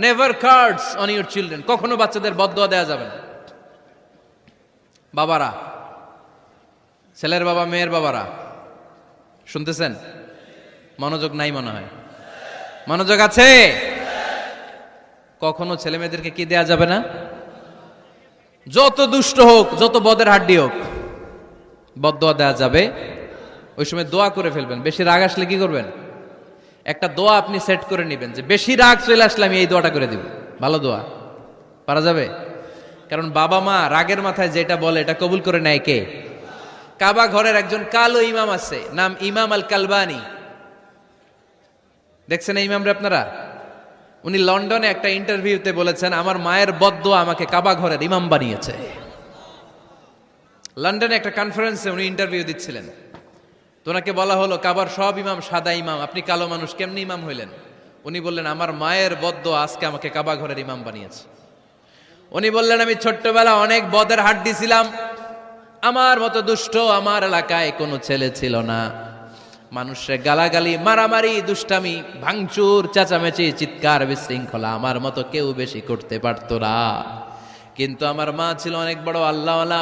Never cards on your children, কখনো বাচ্চাদের বদদোয়া দেওয়া যাবে না। বাবারা, ছেলের বাবা মেয়ের বাবারা শুনতেছেন? মনোযোগ নাই মনে হয়, মনোযোগ আছে? কখনো ছেলে মেয়েদেরকে কি দেয়া যাবে না? যত দুষ্ট হোক, যত বদের হাড্ডি হোক, বদদোয়া দেওয়া যাবে। ওই সময় দোয়া করে ফেলবেন। বেশি রাগ আসলে কি করবেন? একটা দোয়া আপনি সেট করে নেবেন যে বেশি রাগ চলে আসলে আমি এই দোয়াটা করে দিব। ভালো দোয়া পারা যাবে? কারণ বাবা মা রাগের মাথায় যেটা বলে এটা কবুল করে নেয় কে? কাবা ঘরের একজন কালো ইমাম আছে, নাম ইমাম আল কালবানি। দেখছেন এই ইমামরে আপনারা? উনি লন্ডনে একটা ইন্টারভিউতে বলেছেন, আমার মায়ের বদদোয়া আমাকে কাবা ঘরের ইমাম বানিয়েছে। লন্ডনে একটা কনফারেন্সে উনি ইন্টারভিউ দিচ্ছিলেন। তো ওনাকে বলা হলো, কাবার সব ইমাম সাদা ইমাম, আপনি কালো মানুষ, কেমনি ইমাম হইলেন? উনি বললেন, আমার মায়ের বদদোয়া আজকে আমাকে কাবা ঘরের ইমাম বানিয়েছে। উনি বললেন, আমি ছোট্টবেলা অনেক বদের হাড্ডি ছিলাম, আমার মতো দুষ্ট আমার এলাকায় কোনো ছেলে ছিল না। মানুষের গালাগালি, মারামারি, দুষ্টামি, ভাঙচুর, চেঁচামেচি, চিৎকার, বিশৃঙ্খলা আমার মতো কেউ বেশি করতে পারতো না। কিন্তু আমার মা ছিল অনেক বড় আল্লাহওয়ালা।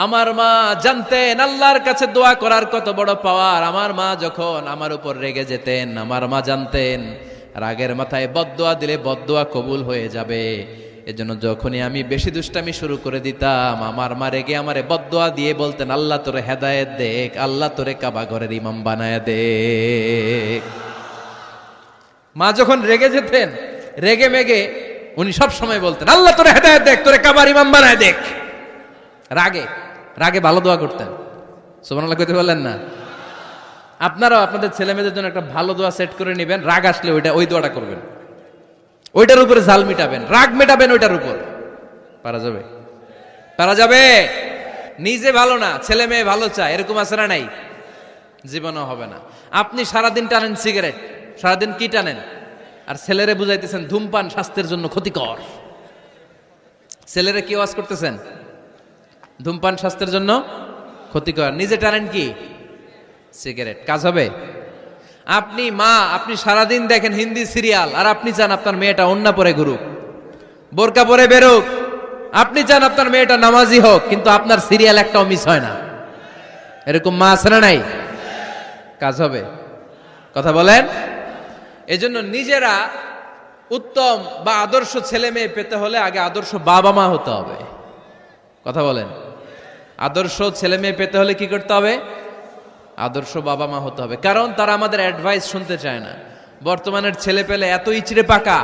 আমার মা জানতেন আল্লাহর কাছে দোয়া করার কত বড় পাওয়ার। আমার মা যখন আমার উপর রেগে যেতেন, আমার মা জানতেন রাগের মাথায় বদদোয়া দিলে বদদোয়া কবুল হয়ে যাবে। এজন্য যখনই আমি বেশি দুষ্টামি শুরু করে দিতাম, আমার মা রেগে আমারে বদদোয়া দিয়ে বলতেন, আল্লাহ তোরে হেদায়েত দেখ, আল্লাহ তোরে কাবা ঘরের ইমাম বানায় দে। মা যখন রেগে যেতেন, রেগে মেগে উনি সব সময় বলতেন, আল্লাহ তোরে হেদায়েত দেখ, তোরে কাবার ইমাম বানায় দেখ। রাগে রাগে ভালো দোয়া করতেন। সুবহানাল্লাহ কইতে বললেন না? আপনারাও আপনাদের ছেলে মেয়েদের জন্য একটা ভালো দোয়া সেট করে নেবেন। রাগ আসলে ওই দোয়াটা করবেন, ওইটার উপরে জাল মিটাবেন, রাগ মেটাবেন ওইটার উপর। পারা যাবে? পারা যাবে? নিজে ভালো না, ছেলে মেয়ে ভালো চায়, এরকম আছে না নাই? জীবনও হবে না। আপনি সারাদিন টানেন সিগারেট, সারাদিন কি টানেন, আর ছেলেরে বুঝাইতেছেন ধূমপান স্বাস্থ্যের জন্য ক্ষতিকর। ছেলেরে কি ওয়াজ করতেছেন? ধূমপান স্বাস্থ্যের জন্য ক্ষতিকর। নিজে টানেন কি? সিগারেট। কাজ হবে? আপনি মা, আপনি সারাদিন দেখেন হিন্দি সিরিয়াল, আর আপনি চান আপনার মেয়েটা ওন্না পরে ঘুরুক, বোরকা পরে বেরোক। আপনি চান আপনার মেয়েটা নামাজি হোক, কিন্তু আপনার সিরিয়াল একটাও মিস হয় না। এরকম মা আছে না নাই? কাজ হবে? কথা বলেন। এজন্য নিজেরা উত্তম বা আদর্শ ছেলে মেয়ে পেতে হলে আগে আদর্শ বাবা মা হতে হবে। কথা বলেন। আদর্শ ছেলে মেয়ে পেতে হলে কি করতে হবে? আদর্শ বাবা মা হতে হবে। কারণ তারা আমাদের অ্যাডভাইস শুনতে চায় না। বর্তমানের ছেলে পেলে এত ইচড়ে পাকা,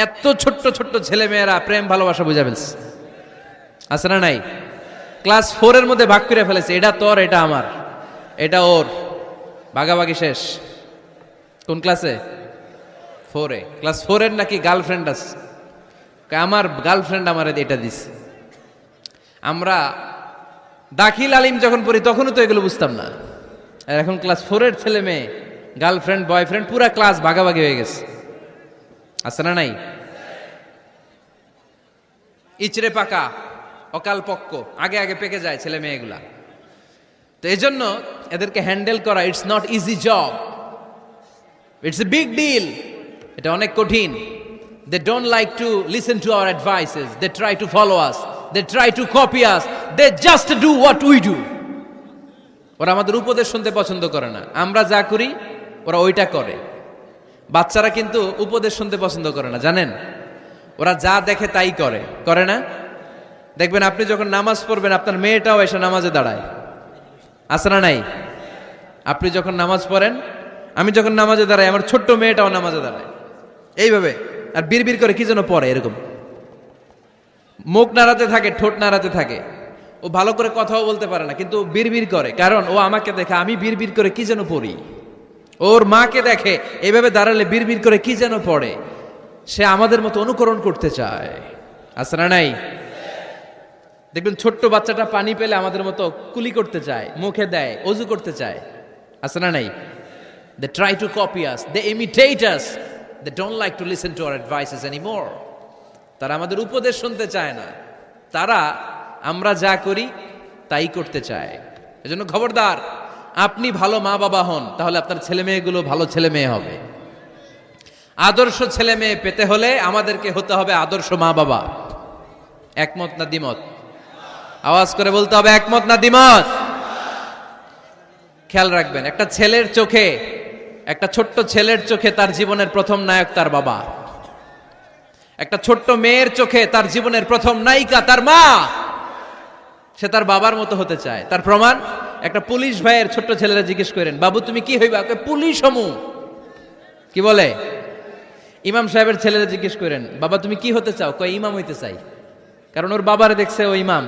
এত ছোট্ট ছোট্ট ছেলে মেয়েরা প্রেম ভালোবাসা বুঝা ফেলছে, আছে না নাই? ক্লাস 4 এর মধ্যে ভাগ করে ফেলেছে, এটা তোর, এটা আমার, এটা ওর, ভাগাভাগি শেষ। কোন ক্লাসে? 4 এ। ক্লাস 4 এর নাকি গার্লফ্রেন্ড আছে, আমার গার্লফ্রেন্ড আমার এটা দিস। আমরা দাখিল আলিম যখন পড়ি তখনও তো এগুলো বুঝতাম না। আর এখন ক্লাস 4 এর ছেলে মেয়ে গার্লফ্রেন্ড বয়ফ্রেন্ড পুরা ক্লাস ভাগাভাগি হয়ে গেছে, আছে না নাই? ইচড়ে পাকা, অকাল পক্ক, আগে আগে পেকে যায় ছেলে মেয়েগুলা। তো এই জন্য এদেরকে হ্যান্ডেল করা, it's not easy job, it's a big deal. এটা অনেক কঠিন। They don't like to listen to our advices, they try to follow us, they try to copy us, they just do what we do. ওরা আমাদের উপদেশ শুনতে পছন্দ করে না, আমরা যা করি ওরা ওইটা করে। বাচ্চারা কিন্তু উপদেশ শুনতে পছন্দ করে না, জানেন? ওরা যা দেখে তাই করে, করে না? দেখবেন আপনি যখন নামাজ পড়বেন আপনার মেয়েটাও এসে নামাজে দাঁড়ায়, আছে না নাই? আপনি যখন নামাজ পড়েন, আমি যখন নামাজে দাঁড়াই, আমার ছোট্ট মেয়েটাও নামাজে দাঁড়ায় এইভাবে, আর বিড়বিড় করে কি যেন পড়ে, এরকম মুখ নাড়াতে থাকে, ঠোঁট নাড়াতে থাকে। ও ভালো করে কথাও বলতে পারে না, কিন্তু বিড়বিড় করে, কারণ ও আমাকে দেখে আমি বিড়বিড় করে কি যেন পড়ি। ওর মাকে দেখে এইভাবে দাঁড়ালে বিড়বিড় করে কি যেন পড়ে। সে আমাদের মতো অনুকরণ করতে চায়, আছে না নাই? দেখবেন ছোট্ট বাচ্চাটা পানি পেলে আমাদের মতো কুলি করতে চায়, মুখে দেয়, অজু করতে চায়, আছে না নাই? They try to copy us, they imitate us, they don't like to listen to our advices anymore. তারা আমাদের উপদেশ শুনতে চায় না, তারা আমরা যা করি তাই করতে চায়। এজন্য খবরদার, আপনি ভালো মা বাবা হন, তাহলে আপনার ছেলে মেয়েগুলো ভালো ছেলে মেয়ে হবে। আদর্শ ছেলে মেয়ে পেতে হলে আমাদেরকে হতে হবে আদর্শ মা বাবা। একমত না দ্বিমত? আওয়াজ করে বলতে হবে একমত না দ্বিমত। খেয়াল রাখবেন, একটা ছেলের চোখে, একটা ছোট্ট ছেলের চোখে তার জীবনের প্রথম নায়ক তার বাবা। একটা ছোট্ট মেয়ের চোখে তার জীবনের প্রথম নায়িকা তার মা। সে তার বাবার মতো হতে চায়। তার প্রমাণ, একটা পুলিশ ভাইয়ের ছোট্ট ছেলেরা জিজ্ঞেস করেন, বাবু তুমি কি হইবা? পুলিশ হমু। কি বলে? ইমাম সাহেবের ছেলেরা জিজ্ঞেস করেন, বাবা তুমি কি হতে চাও? কয় ইমাম হইতে চাই। কারণ ওর বাবারে দেখছে ও ইমাম।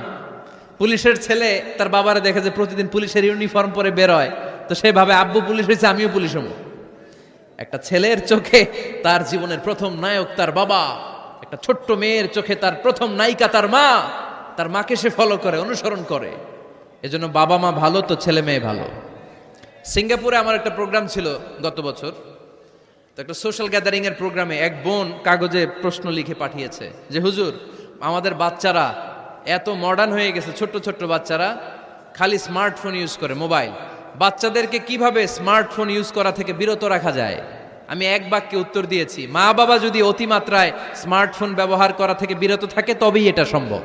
পুলিশের ছেলে তার বাবারে দেখে যে প্রতিদিন পুলিশের ইউনিফর্ম পরে বের হয়, তো সে ভাবে আব্বু পুলিশ হয়েছে, আমিও পুলিশ হমু। একটা ছেলের চোখে তার জীবনের প্রথম নায়ক তার বাবা, একটা ছোট্ট মেয়ের চোখে তার প্রথম নায়িকা তার মা। তার মাকে সে ফলো করে, অনুসরণ করে। এজন্য বাবা মা ভালো তো ছেলে মেয়ে ভালো। সিঙ্গাপুরে আমার একটা প্রোগ্রাম ছিল গত বছর। তো একটা সোশ্যাল গ্যাদারিং এর প্রোগ্রামে এক বোন কাগজে প্রশ্ন লিখে পাঠিয়েছে যে হুজুর, আমাদের বাচ্চারা এত মডার্ন হয়ে গেছে, ছোট্ট ছোট্ট বাচ্চারা খালি স্মার্টফোন ইউজ করে, মোবাইল। বাচ্চাদেরকে কিভাবে স্মার্টফোন ইউজ করা থেকে বিরত রাখা যায়? আমি এক বাক্যে উত্তর দিয়েছি, মা বাবা যদি অতিমাত্রায় স্মার্টফোন ব্যবহার করা থেকে বিরত থাকে তবেই এটা সম্ভব।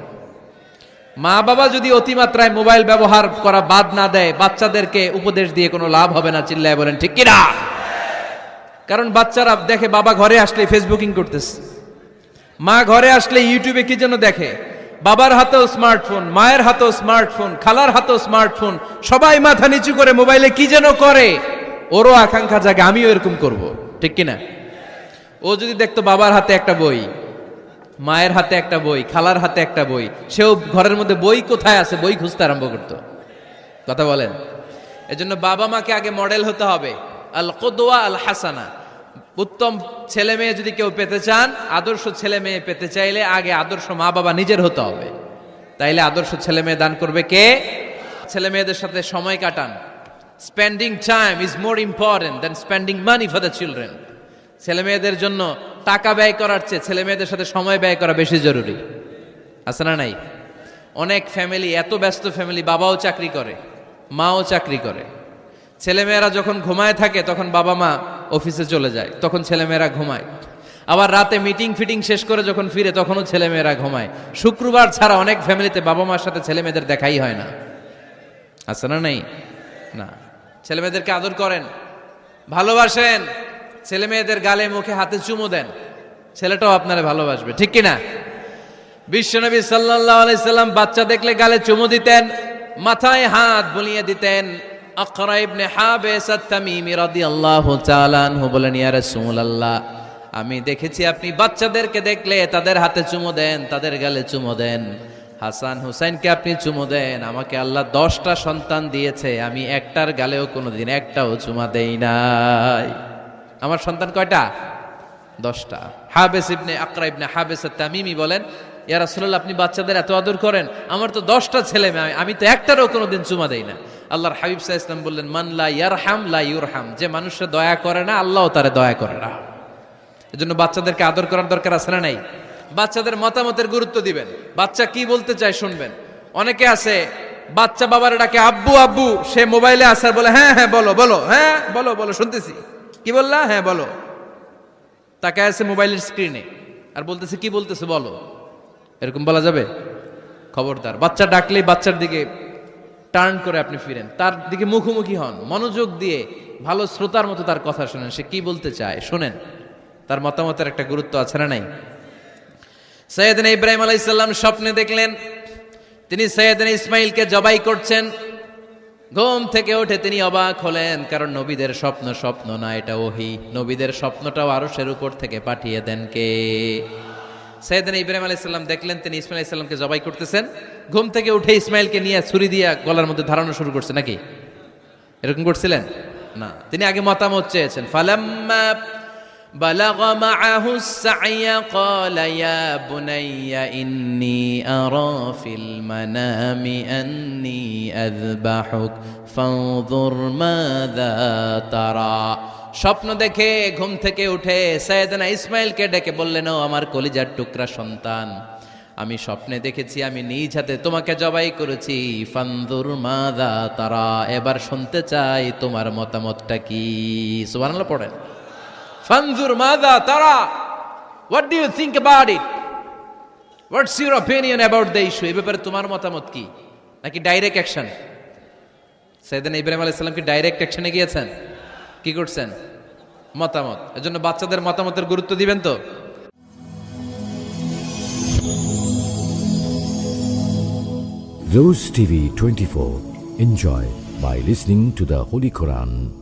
মা বাবা যদি অতিমাত্রায় মোবাইল ব্যবহার করা বাদ না দেয়, বাচ্চাদেরকে উপদেশ দিয়ে কোনো লাভ হবে না। চিল্লায় বলেন ঠিক কিনা? কারণ বাচ্চারা দেখে বাবা ঘরে আসলে ফেসবুকিং করতেছে, মা ঘরে আসলে ইউটিউবে কি যেন দেখে। বাবার হাতেও স্মার্টফোন, মায়ের হাতেও স্মার্টফোন, খালার হাতেও স্মার্টফোন, সবাই মাথা নিচু করে মোবাইলে কি যেন করে। ওরও আকাঙ্ক্ষা জাগে আমিও এরকম করব, ঠিক কিনা? ও যদি দেখতো বাবার হাতে একটা বই, মায়ের হাতে একটা বই, খালার হাতে একটা বই, সেও ঘরের মধ্যে বই কোথায় আছে বই খুঁজতে আরম্ভ করতো। কথা বলেন? এজন্য বাবা মাকে আগে মডেল হতে হবে। আল কুদওয়া আল হাসানা। উত্তম ছেলে মেয়ে যদি কেউ পেতে চান, আদর্শ ছেলে মেয়ে পেতে চাইলে আগে আদর্শ মা বাবা নিজের হতে হবে। তাইলে আদর্শ ছেলে মেয়ে দান করবে কে? ছেলে মেয়েদের সাথে সময় কাটান। Spending time is more important than spending money for the children. ছেলে মেয়েদের জন্য টাকা ব্যয় করার চেয়ে ছেলে মেয়েদের সাথে সময় ব্যয় করা বেশি জরুরি। আছে না নাই? অনেক ফ্যামিলি, এত ব্যস্ত ফ্যামিলি, বাবাও চাকরি করে, মাও চাকরি করে। ছেলেমেয়েরা যখন ঘুমায় থাকে তখন বাবা মা অফিসে চলে যায়, তখন ছেলেমেয়েরা ঘুমায়। আবার রাতে মিটিং ফিটিং শেষ করে যখন ফিরে তখনও ছেলেমেয়েরা ঘুমায়। শুক্রবার ছাড়া অনেক ফ্যামিলিতে বাবা মার সাথে ছেলেমেয়েদের দেখাই হয় না। আছে না নাই? না। ছেলেমেয়েদেরকে আদর করেন, ভালোবাসেন, ছেলেমেয়েদের গালে মুখে হাতে চুমু দেন, ছেলেটাও আপনারে ভালোবাসবে, ঠিক কিনা? বিশ্বনবী সাল্লাল্লাহু আলাইহি সাল্লাম বাচ্চা দেখলে গালে চুমু দিতেন, মাথায় হাত বুলিয়ে দিতেন। আকরা ইবনে হাবিস আত-তামিমি রাদিয়াল্লাহু তাআলা আনহু বলেন, ইয়া রাসূলুল্লাহ, আমি দেখেছি আপনি বাচ্চাদেরকে দেখলে তাদের হাতে চুমু দেন, তাদের গালে চুমু দেন। হাসান হুসাইনকে আপনি চুমু দেন। আমাকে আল্লাহ 10টা সন্তান দিয়েছে, আমি একটার গালেও কোনোদিন একটাও চুমা দেই নাই। আমার সন্তান কয়টা? 10টা। হাবিস ইবনে আকরা ইবনে হাবিস আত-তামিমি বলেন, ইয়া রাসূলুল্লাহ, আপনি বাচ্চাদের এত আদর করেন, আমার তো 10টা ছেলে মেয়ে, আমি তো একটারও কোনোদিন চুমা দেই না। আল্লাহর হাবিব সাল্লাল্লাহু আলাইহি ওয়াসাল্লাম বললেন, মান লা ইয়ারহাম লা ইউরহাম। যে মানুষের দয়া করে না, আল্লাহও তারে দয়া করে না। এজন্য বাচ্চাদেরকে আদর করার দরকার আছে না নাই? বাচ্চাদের মতামতের গুরুত্ব দিবেন, বাচ্চা কি বলতে চায় শুনবেন। অনেকে আছে বাচ্চা বাবার ডাকে আব্বু আব্বু, সে মোবাইলে আসার বলে হ্যাঁ হ্যাঁ বলো বলো, হ্যাঁ বলো বলো শুনতেছি, কি বললা, হ্যাঁ বলো। তাকে আছে মোবাইলের স্ক্রিনে আর বলতেছে কি বলতেছে বলো। এরকম বলা যাবে? খবরদার। বাচ্চা ডাকলেই বাচ্চার দিকে টার্ন করে আপনি ফিরেন, তার দিকে মুখোমুখি হন, মনোযোগ দিয়ে ভালো শ্রোতার মতো তার কথা শুনেন, সে কি বলতে চায় শুনেন। তার মতামতের একটা গুরুত্ব আছে না নাই? সৈয়দনা ইব্রাহিম আলাইহিস সালাম স্বপ্নে দেখলেন তিনি সৈয়দনা ইসমাইলকে জবাই করছেন। ঘুম থেকে উঠে তিনি অবাক হলেন, কারণ নবীদের স্বপ্ন স্বপ্ন না, এটা ওহী। নবীদের স্বপ্নটাও আরশের উপর থেকে পাঠিয়ে দেন কে? সৈয়দনা ইব্রাহিম আলাইহিস সালাম দেখলেন তিনি ইসমাইল আলাইহিস সালামকে জবাই করতেছেন। ঘুম থেকে উঠে ইসমাইলকে নিয়ে ছুরি দিয়ে গলার মধ্যে ধারানো শুরু করছে নাকি? এরকম করছিলেন না, তিনি আগে মতামত চেয়েছেন। ফালাম্মা বালাগ মাআহু সাইয়া ক্বালা ইয়া বুনাইয়া ইন্নী আরা ফিল মানামি আন্নী আযবাহুক ফানজুর মাযা তারা। স্বপ্ন দেখে ঘুম থেকে উঠে সৈয়দনা ইসমাইলকে ডেকে বললেন, ও আমার কলিজার টুকরা সন্তান, আমি স্বপ্নে দেখেছি আমি নিজ হাতে তোমাকে জবাই করেছি। ফানজুর মাযা তারা, এবার শুনতে চাই তোমার মতামতটা কি। সুবহানাল্লাহ পড়েন। ফানজুর মাযা তারা, what do you think about it, what's your opinion about the issue, এই ব্যাপারে তোমার মতামত কি? নাকি ডাইরেক্ট অ্যাকশন? সাইয়েদনা ইব্রাহিম আলাইহিস সালাম কি ডাইরেক্ট অ্যাকশনে গিয়েছেন? কি করছেন? মতামত। এজন্য বাচ্চাদের মতামতের গুরুত্ব দিবেন তো। Rose TV 24. Enjoy by listening to the Holy Quran.